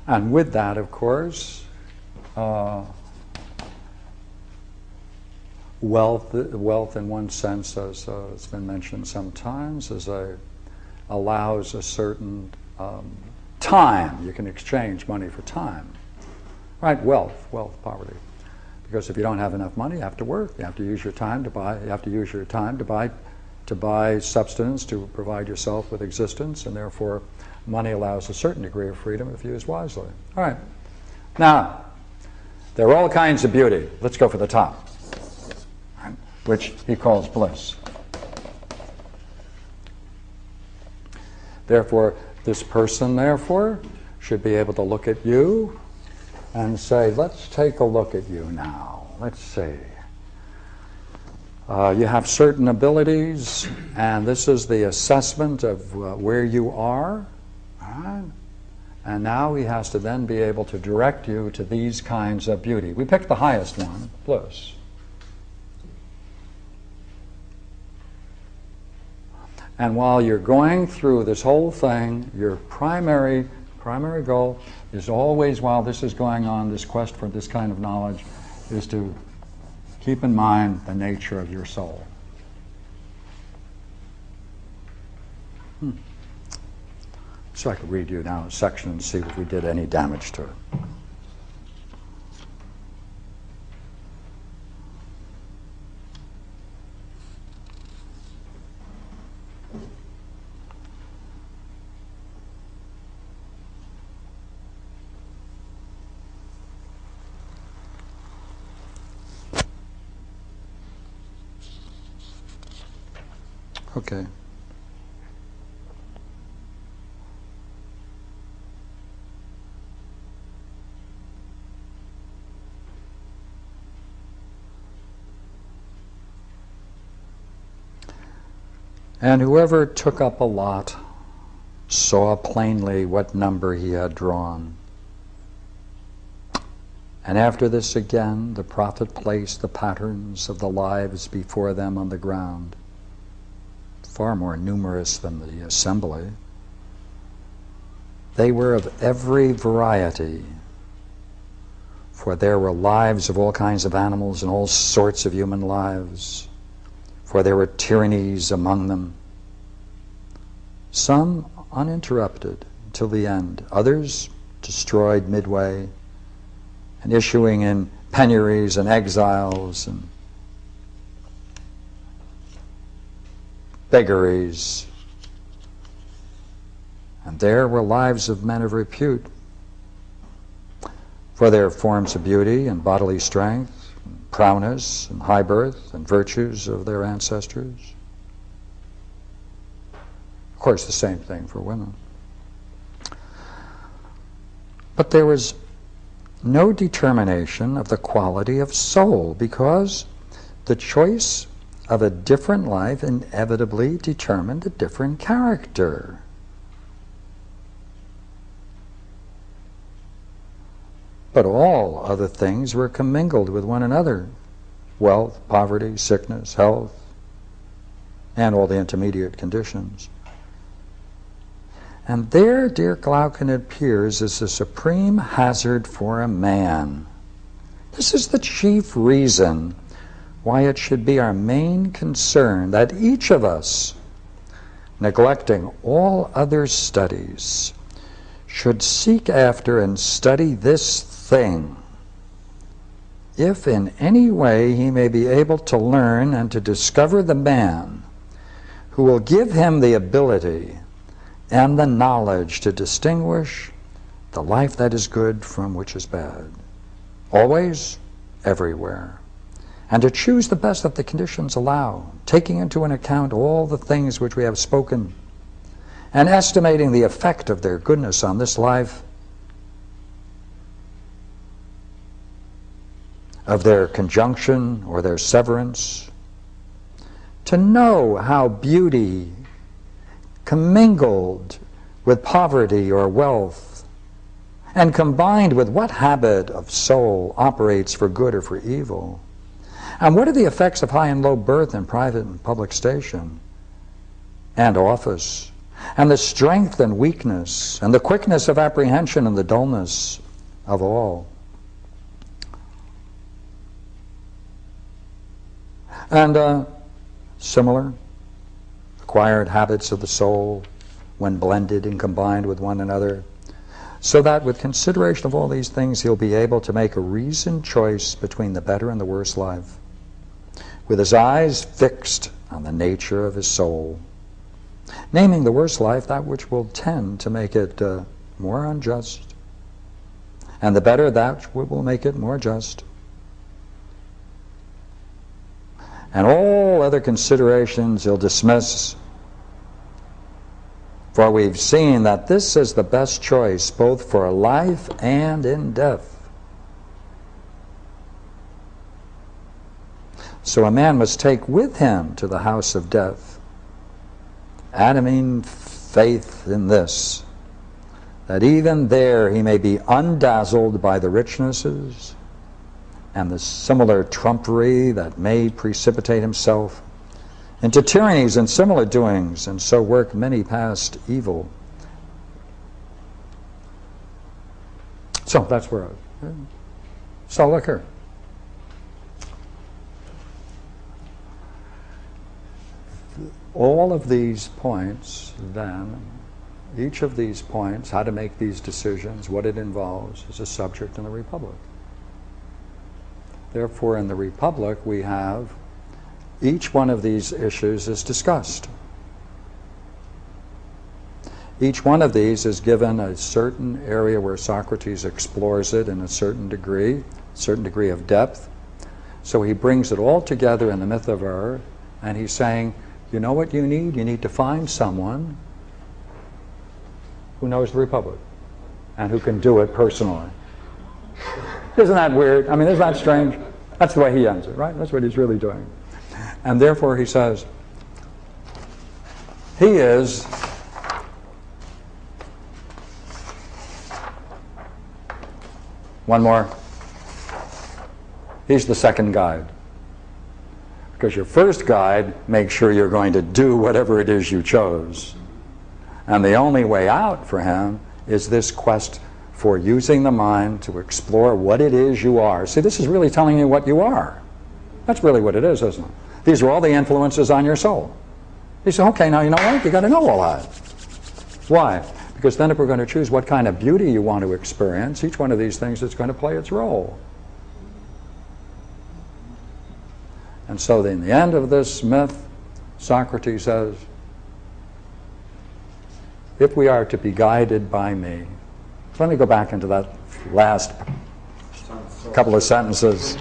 And with that, of course, wealth in one sense, as it's been mentioned sometimes, allows a certain time. You can exchange money for time. Right? Wealth, poverty. Because if you don't have enough money, you have to work. You have to use your time to buy. You have to use your time to buy substance, to provide yourself with existence, and therefore money allows a certain degree of freedom if used wisely. All right. Now, there are all kinds of beauty. Let's go for the top, which he calls bliss. Therefore, this person, should be able to look at you and say, let's take a look at you now. Let's see. You have certain abilities, and this is the assessment of where you are. Right? And now he has to then be able to direct you to these kinds of beauty. We picked the highest one, bliss. And while you're going through this whole thing, your primary goal is always, while this is going on, this quest for this kind of knowledge, is to keep in mind the nature of your soul. So I could read you now a section and see if we did any damage to it. Okay. And whoever took up a lot saw plainly what number he had drawn. And after this again, the prophet placed the patterns of the lives before them on the ground, far more numerous than the assembly. They were of every variety, for there were lives of all kinds of animals and all sorts of human lives, for there were tyrannies among them, some uninterrupted till the end, others destroyed midway, and issuing in penuries and exiles and beggars. And there were lives of men of repute, for their forms of beauty and bodily strength, and prowess and high birth and virtues of their ancestors. Of course, the same thing for women. But there was no determination of the quality of soul, because the choice of a different life inevitably determined a different character. But all other things were commingled with one another: wealth, poverty, sickness, health, and all the intermediate conditions. And there, dear Glaucon, it appears as the supreme hazard for a man. This is the chief reason why it should be our main concern that each of us, neglecting all other studies, should seek after and study this thing, if in any way he may be able to learn and to discover the man who will give him the ability and the knowledge to distinguish the life that is good from which is bad, always, everywhere, and to choose the best that the conditions allow, taking into account all the things which we have spoken, and estimating the effect of their goodness on this life, of their conjunction or their severance, to know how beauty commingled with poverty or wealth, and combined with what habit of soul operates for good or for evil, and what are the effects of high and low birth and private and public station, and office, and the strength and weakness, and the quickness of apprehension and the dullness of all. And similar acquired habits of the soul when blended and combined with one another, so that with consideration of all these things he'll be able to make a reasoned choice between the better and the worse life, with his eyes fixed on the nature of his soul, naming the worse life that which will tend to make it more unjust, and the better that which will make it more just. And all other considerations he'll dismiss, for we've seen that this is the best choice both for life and in death. So a man must take with him to the house of death adamine faith in this, that even there he may be undazzled by the richnesses and the similar trumpery that may precipitate himself into tyrannies and similar doings, and so work many past evil. So that's where so look here. All of these points, then, each of these points, how to make these decisions, what it involves, is a subject in the Republic. Therefore, in the Republic, we have each one of these issues is discussed. Each one of these is given a certain area where Socrates explores it in a certain degree of depth. So he brings it all together in the myth of error, and he's saying, you know what you need? You need to find someone who knows the Republic and who can do it personally. Isn't that weird? I mean, isn't that strange? That's the way he ends it, right? That's what he's really doing. And therefore he says, he is one more. He's the second guide. Because your first guide makes sure you're going to do whatever it is you chose. And the only way out for him is this quest for using the mind to explore what it is you are. See, this is really telling you what you are. That's really what it is, isn't it? These are all the influences on your soul. You say, okay, now you know what? You got to know all that. Why? Because then if we're going to choose what kind of beauty you want to experience, each one of these things is going to play its role. And so in the end of this myth, Socrates says, if we are to be guided by me. Let me go back into that last couple of sentences.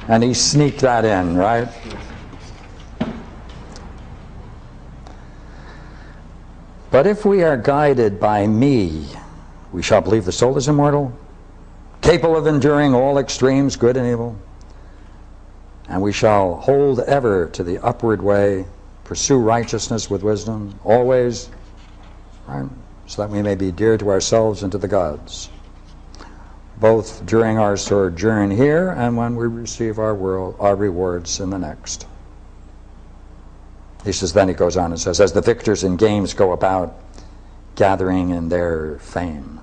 And he sneaked that in, right? But if we are guided by me, we shall believe the soul is immortal, capable of enduring all extremes, good and evil, and we shall hold ever to the upward way, pursue righteousness with wisdom, always, right, so that we may be dear to ourselves and to the gods, both during our sojourn here and when we receive our rewards in the next. He says, then he goes on and says, as the victors in games go about gathering in their fame.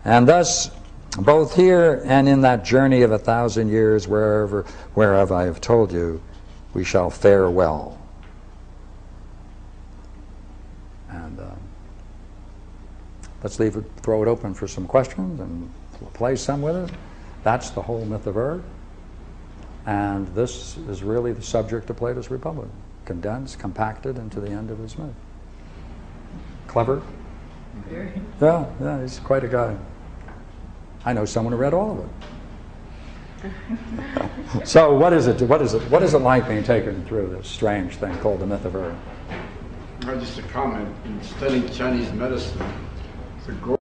And thus, both here and in that journey of 1,000 years, whereof I have told you, we shall fare well. And let's throw it open for some questions and play some with it. That's the whole myth of Earth. And this is really the subject of Plato's Republic, condensed, compacted into the end of his myth. Clever? Yeah, he's quite a guy. I know someone who read all of it. So what is it? What is it like being taken through this strange thing called the myth of Earth? Just a comment. In studying Chinese medicine, the